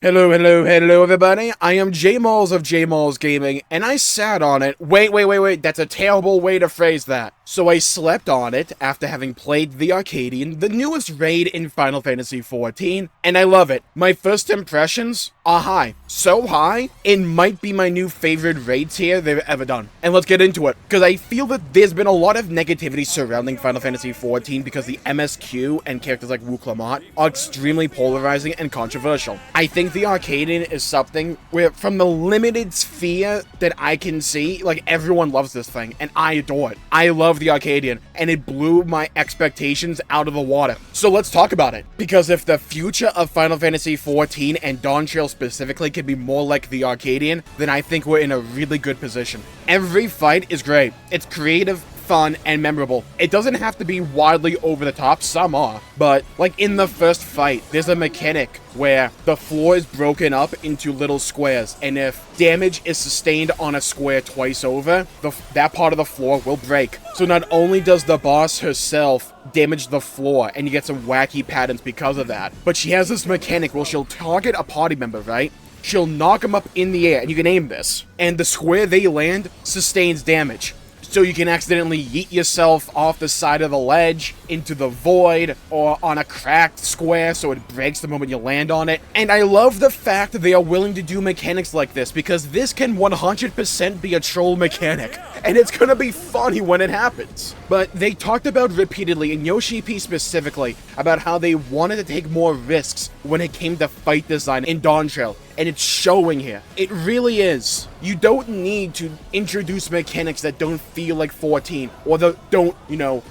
Hello, everybody. I am Jmulls of Jmulls Gaming, and I sat on it. Wait, that's a terrible way to phrase that. So I slept on it after having played the Arcadion, the newest raid in Final Fantasy XIV, and I love it. My first impressions are high. So high, it might be my new favorite raid tier they've ever done. And let's get into it, because I feel that there's been a lot of negativity surrounding Final Fantasy XIV because the MSQ and characters like Wu Clement are extremely polarizing and controversial. I think the Arcadion is something where, from the limited sphere that I can see, like, everyone loves this thing, and I adore it. I love the Arcadion, and it blew my expectations out of the water. So let's talk about it, because if the future of Final Fantasy XIV and Dawntrail specifically can be more like the Arcadion, then I think we're in a really good position. Every fight is great. It's creative, fun, and memorable. It doesn't have to be wildly over the top, some are, but like in the first fight, there's a mechanic where the floor is broken up into little squares, and if damage is sustained on a square twice over, that part of the floor will break. So not only does the boss herself damage the floor, and you get some wacky patterns because of that, but she has this mechanic where she'll target a party member, right? She'll knock them up in the air, and you can aim this, and the square they land sustains damage. So you can accidentally yeet yourself off the side of the ledge into the void or on a cracked square so it breaks the moment you land on it. And I love the fact that they are willing to do mechanics like this, because this can 100% be a troll mechanic, and it's gonna be funny when it happens. But they talked about repeatedly, and Yoshi P specifically, about how they wanted to take more risks when it came to fight design in Dawntrail. And it's showing here. It really is. You don't need to introduce mechanics that don't feel like 14, or that don't,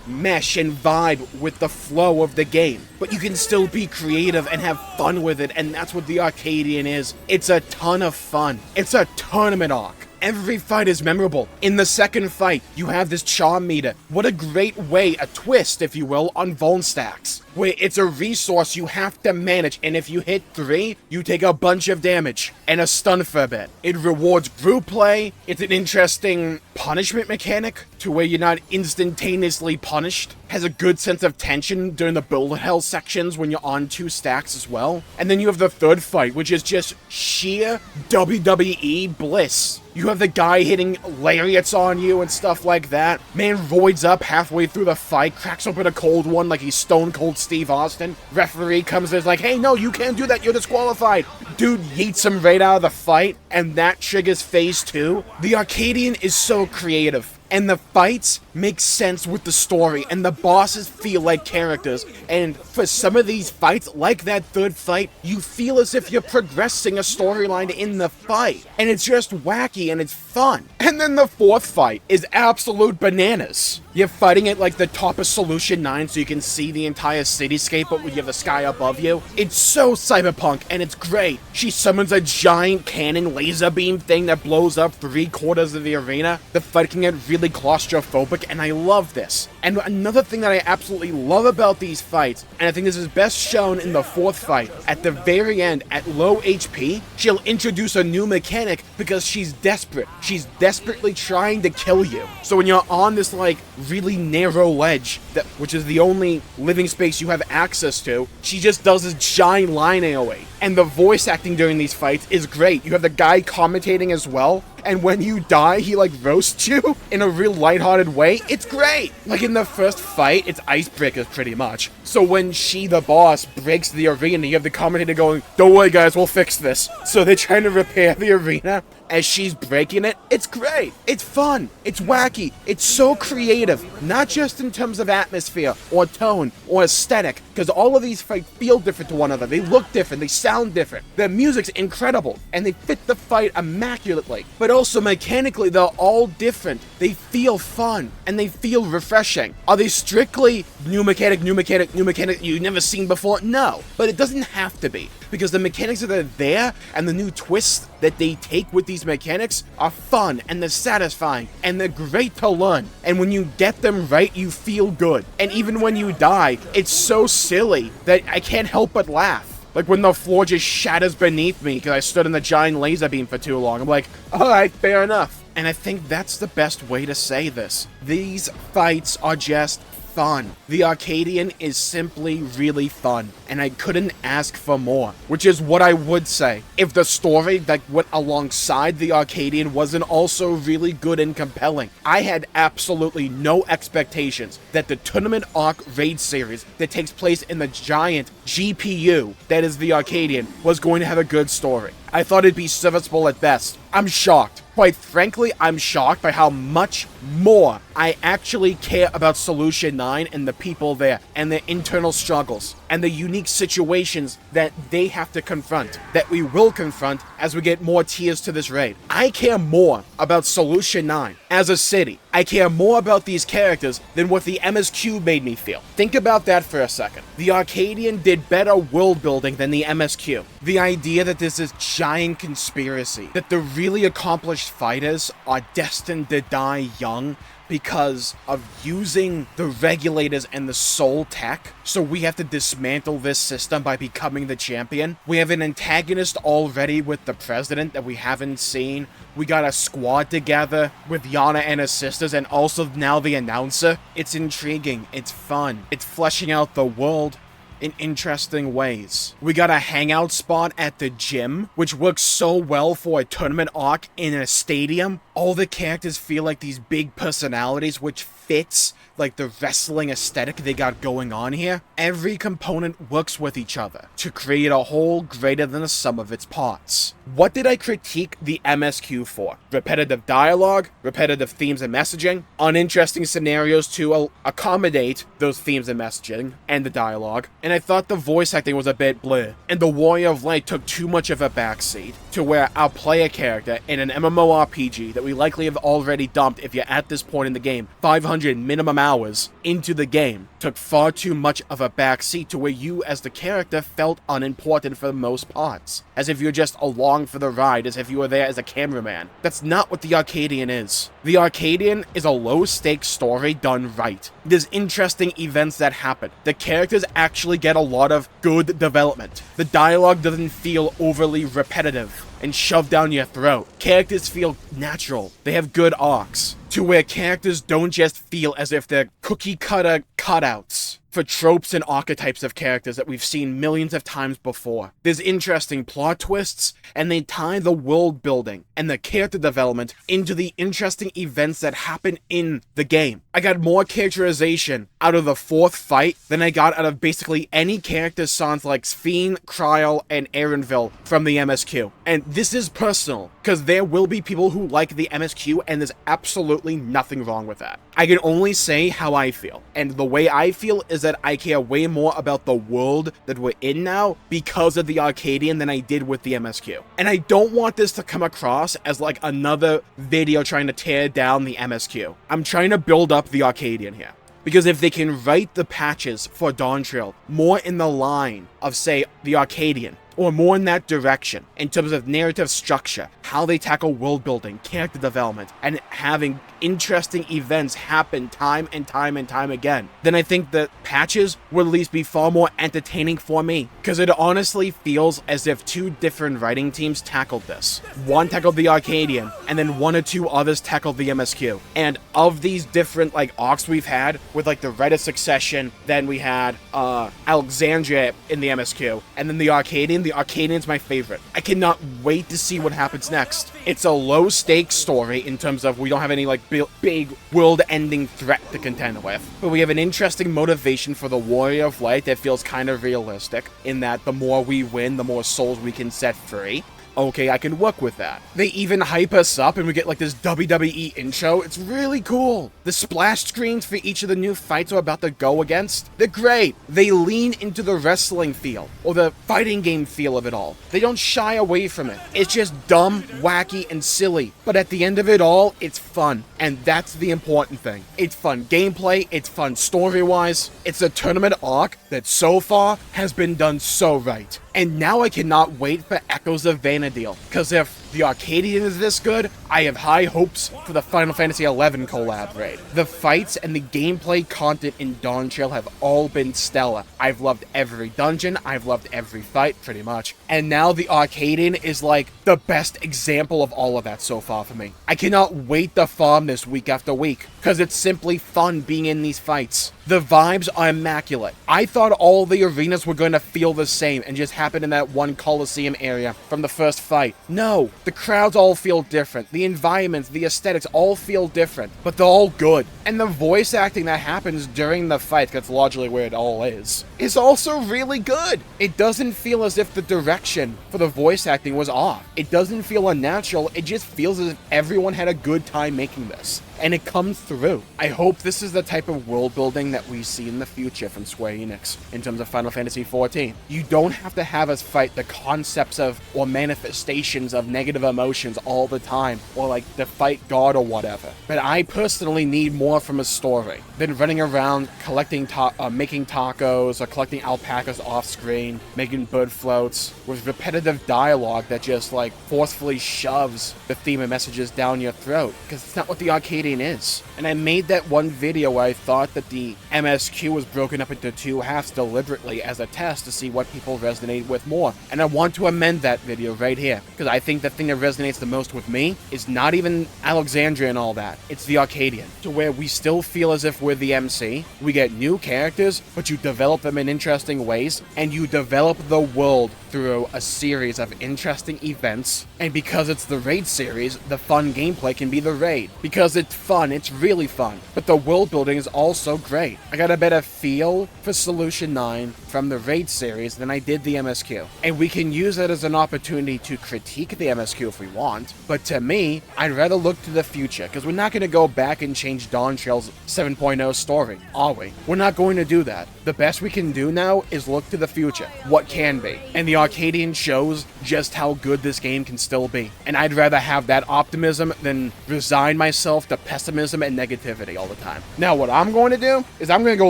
mesh and vibe with the flow of the game. But you can still be creative and have fun with it, and that's what the Arcadion is. It's a ton of fun. It's a tournament arc. Every fight is memorable. In the second fight, you have this charm meter. What a great way, a twist, if you will, on Vuln stacks, where it's a resource you have to manage, and if you hit 3, you take a bunch of damage and a stun for a bit. It rewards group play. It's an interesting punishment mechanic to where you're not instantaneously punished. Has a good sense of tension during the bullet hell sections when you're on 2 stacks as well. And then you have the third fight, which is just sheer WWE bliss. You have the guy hitting lariats on you and stuff like that. Man voids up halfway through the fight, cracks open a cold one like he's Stone Cold Steve Austin. Referee comes in, is like, hey, no, you can't do that, you're disqualified. Dude yeets him right out of the fight, and that triggers phase 2. The Arcadion is so creative. And the fights make sense with the story, and the bosses feel like characters. And for some of these fights, like that third fight, you feel as if you're progressing a storyline in the fight. And it's just wacky and it's fun. And then the fourth fight is absolute bananas. You're fighting at like the top of Solution 9 so you can see the entire cityscape, but you have the sky above you. It's so cyberpunk, and it's great. She summons a giant cannon laser beam thing that blows up 3/4 of the arena. The fight can get really claustrophobic, and I love this. And another thing that I absolutely love about these fights, and I think this is best shown in the fourth fight, at the very end, at low HP, she'll introduce a new mechanic because she's desperate. She's desperately trying to kill you. So when you're on this, like, really narrow ledge, which is the only living space you have access to, she just does this giant line AoE. And the voice acting during these fights is great. You have the guy commentating as well, and when you die, he like roasts you in a real lighthearted way. It's great! Like in the first fight, it's icebreakers pretty much. So when she, the boss, breaks the arena, you have the commentator going, don't worry guys, we'll fix this. So they're trying to repair the arena as she's breaking it. It's great. It's fun. It's wacky. It's so creative. Not just in terms of atmosphere or tone or aesthetic, because all of these fights feel different to one another. They look different. They sound different. The music's incredible, and they fit the fight immaculately. But also mechanically, they're all different. They feel fun, and they feel refreshing. Are they strictly new mechanic you've never seen before? No, but it doesn't have to be, because the mechanics that are there and the new twists that they take with these mechanics are fun, and they're satisfying, and they're great to learn. And when you get them right, you feel good. And even when you die, it's so silly that I can't help but laugh. Like when the floor just shatters beneath me because I stood in the giant laser beam for too long. I'm like, alright, fair enough. And I think that's the best way to say this. These fights are just fun. The Arcadion is simply really fun, and I couldn't ask for more, which is what I would say if the story that went alongside the Arcadion wasn't also really good and compelling. I had absolutely no expectations that the Tournament Arc raid series that takes place in the giant GPU that is the Arcadion was going to have a good story. I thought it'd be serviceable at best. I'm shocked. Quite frankly, I'm shocked by how much more I actually care about Solution 9 and the people there, and their internal struggles, and the unique situations that they have to confront, that we will confront as we get more tiers to this raid. I care more about Solution 9 as a city. I care more about these characters than what the MSQ made me feel. Think about that for a second. The Arcadion did better world building than the MSQ. The idea that there's this giant conspiracy, that the really accomplished fighters are destined to die young because of using the regulators and the soul tech, so we have to dismantle this system by becoming the champion. We have an antagonist already with the president that we haven't seen. We got a squad together with Yana and her sisters, and also now the announcer. It's intriguing, it's fun, it's fleshing out the world in interesting ways. We got a hangout spot at the gym, which works so well for a tournament arc in a stadium. All the characters feel like these big personalities, which fits like the wrestling aesthetic they got going on here. Every component works with each other to create a whole greater than the sum of its parts. What did I critique the MSQ for? Repetitive dialogue, repetitive themes and messaging, uninteresting scenarios to accommodate those themes and messaging, and the dialogue. And I thought the voice acting was a bit bleh. And the Warrior of Light took too much of a backseat to where our player character in an MMORPG that we likely have already dumped if you're at this point in the game, 500 minimum hours into the game, took far too much of a backseat to where you as the character felt unimportant for the most parts. As if you're just along for the ride, as if you were there as a cameraman. That's not what the Arcadion is. The Arcadion is a low-stakes story done right. There's interesting events that happen. The characters actually get a lot of good development. The dialogue doesn't feel overly repetitive and shoved down your throat. Characters feel natural. They have good arcs, to where characters don't just feel as if they're cookie-cutter cutouts for tropes and archetypes of characters that we've seen millions of times before. There's interesting plot twists, and they tie the world building and the character development into the interesting events that happen in the game. I got more characterization out of the fourth fight than I got out of basically any character sans like Sphene, Kryl, and Erenville from the MSQ. And this is personal, because there will be people who like the MSQ, and there's absolutely nothing wrong with that. I can only say how I feel, and the way I feel is that I care way more about the world that we're in now because of the Arcadion than I did with the MSQ. And I don't want this to come across as like another video trying to tear down the MSQ. I'm trying to build up the Arcadion here. Because if they can write the patches for Dawntrail more in the line of, say, the Arcadion, or more in that direction, in terms of narrative structure, how they tackle world building, character development, and having interesting events happen time and time and time again, then I think the patches would at least be far more entertaining for me. Because it honestly feels as if two different writing teams tackled this. One tackled the Arcadion, and then one or two others tackled the MSQ. And of these different like arcs we've had, with like the Rite of Succession, then we had Alexandria in the MSQ, and then the Arcadion. The Arcadion's my favorite. I cannot wait to see what happens next. It's a low-stakes story in terms of we don't have any like big world-ending threat to contend with, but we have an interesting motivation for the Warrior of Light that feels kind of realistic, in that the more we win, the more souls we can set free. Okay, I can work with that. They even hype us up and we get like this WWE intro. It's really cool. The splash screens for each of the new fights we're about to go against, they're great. They lean into the wrestling feel or the fighting game feel of it all. They don't shy away from it. It's just dumb, wacky, and silly. But at the end of it all, it's fun. And that's the important thing. It's fun gameplay, it's fun story-wise. It's a tournament arc that so far has been done so right. And now I cannot wait for Echoes of Vanadil, because if the Arcadian is this good, I have high hopes for the Final Fantasy XI collab raid. The fights and the gameplay content in Dawntrail have all been stellar. I've loved every dungeon, I've loved every fight, pretty much. And now the Arcadian is like the best example of all of that so far for me. I cannot wait to farm this week after week, because it's simply fun being in these fights. The vibes are immaculate. I thought all the arenas were going to feel the same and just happen in that one Coliseum area from the first fight. No, the crowds all feel different. The environments, the aesthetics all feel different, but they're all good. And the voice acting that happens during the fight, that's largely where it all is also really good. It doesn't feel as if the direction for the voice acting was off. It doesn't feel unnatural. It just feels as if everyone had a good time making this. And it comes through. I hope this is the type of world building that we see in the future from Square Enix in terms of Final Fantasy XIV. You don't have to have us fight the concepts of or manifestations of negative emotions all the time, or like to fight God or whatever. But I personally need more from a story than running around collecting making tacos or collecting alpacas off screen, making bird floats with repetitive dialogue that just like forcefully shoves the theme and messages down your throat, because it's not what the Arcadian is. And I made that one video where I thought that the MSQ was broken up into two halves deliberately as a test to see what people resonate with more. And I want to amend that video right here, because I think the thing that resonates the most with me is not even Alexandria and all that. It's the Arcadian, to where we still feel as if we're the MC. We get new characters, but you develop them in interesting ways, and you develop the world through a series of interesting events. And because it's the raid series, the fun gameplay can be the raid. Because it's fun, it's really fun. But the world building is also great. I got a better feel for Solution 9 from the raid series than I did the MSQ. And we can use it as an opportunity to critique the MSQ if we want. But to me, I'd rather look to the future, because we're not going to go back and change Dawntrail's 7.0 story, are we? We're not going to do that. The best we can do now is look to the future, what can be. And the Arcadian shows just how good this game can still be. And I'd rather have that optimism than resign myself to pessimism and negativity all the time. Now what I'm going to do is I'm going to go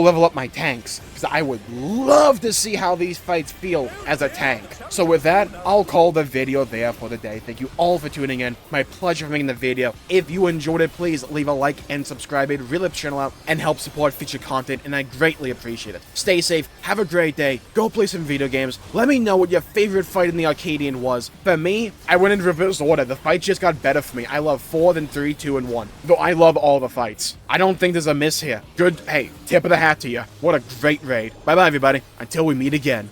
level up my tanks, because I would love to see how these fights feel as a tank. So with that, I'll call the video there for the day. Thank you all for tuning in. My pleasure for making the video. If you enjoyed it, please leave a like and subscribe. It really helps the channel out and help support future content, and I greatly appreciate it. Stay safe, have a great day, go play some video games. Let me know what your favorite fight in the Arcadian was. For me, I went in reverse order. The fight just got better for me. I love 4, then 3, 2, and 1. Though I love all the fights. I don't think there's a miss here. Good, hey, tip of the hat to you. What a great raid. Bye-bye, everybody. Until we meet again.